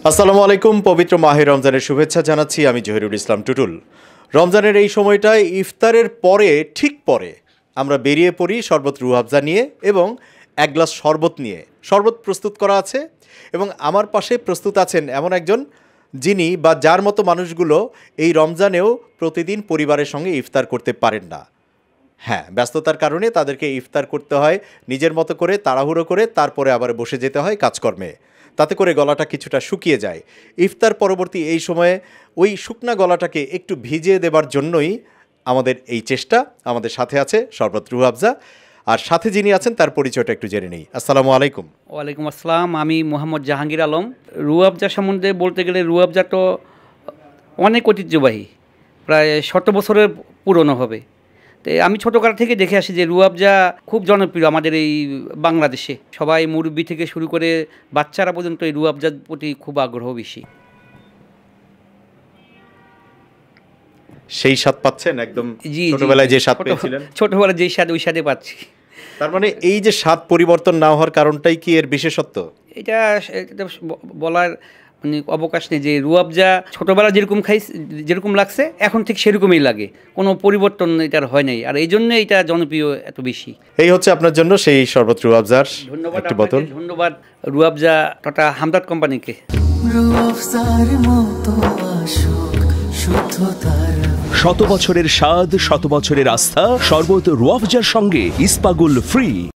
আসসালামু আলাইকুম, পবিত্র মাহে রমজানের শুভেচ্ছা জানাচ্ছি। আমি জহিরুল ইসলাম টুটুল। রমজানের এই সময়টায় ইফতারের পরে ঠিক পরে আমরা বেরিয়ে পড়ি শরবত রুহাবজা নিয়ে এবং এক গ্লাস শরবত নিয়ে। শরবত প্রস্তুত করা আছে এবং আমার পাশে প্রস্তুত আছেন এমন একজন যিনি বা যার মতো মানুষগুলো এই রমজানেও প্রতিদিন পরিবারের সঙ্গে ইফতার করতে পারেন না। হ্যাঁ, ব্যস্ততার কারণে তাদেরকে ইফতার করতে হয় নিজের মতো করে, তাড়াহুড়ো করে, তারপরে আবার বসে যেতে হয় কাজকর্মে। তাতে করে গলাটা কিছুটা শুকিয়ে যায়। ইফতার পরবর্তী এই সময়ে ওই শুকনা গলাটাকে একটু ভিজিয়ে দেবার জন্যই আমাদের এই চেষ্টা। আমাদের সাথে আছে শরবত রুহাবজা, আর সাথে যিনি আছেন তার পরিচয়টা একটু জেনে নেই। আসসালামু আলাইকুম। ওয়ালাইকুম আসসালাম। আমি মোহাম্মদ জাহাঙ্গীর আলম। রুহাবজা সম্বন্ধে বলতে গেলে রুহাবজা তো অনেক ঐতিহ্যবাহী, প্রায় 100 বছরের পুরনো হবে। তো আমি ছোটোকাল থেকে দেখে আসি যে রুহাবজা খুব জনপ্রিয় আমাদের এই বাংলাদেশে। সবাই মুরব্বি থেকে শুরু করে বাচ্চারা পর্যন্ত এই রুহাবজার প্রতি খুব আগ্রহ বেশি। সেই স্বাদ পাচ্ছেন একদম ছোটবেলায় যে স্বাদ পেয়েছিলেন? ছোটবেলায় যেই স্বাদ ওই স্বাদে পাচ্ছি। তার মানে এই যে স্বাদ পরিবর্তন না হওয়ার কারণটাই কি এর বিশেষত্ব? এটা বলার মানে অবকাশ নেই যে রুহাবজা ছোটোবেলা যেরকম যেরকম লাগছে এখন ঠিক সেরকমই লাগে, কোনো পরিবর্তন এটার হয় নাই, আর এই জন্য এটা জনপ্রিয় এত বেশি। এই হচ্ছে আপনার জন্য সেই শরবত রুহাবজার একটি বোতল। ধন্যবাদ রুহাবজা টাটা হামদার্দ কোম্পানিকে। 100 বছরের স্বাদ, 100 বছরের আস্থা। শরবত রুহাবজার সঙ্গে ইস্পাগুল ফ্রি।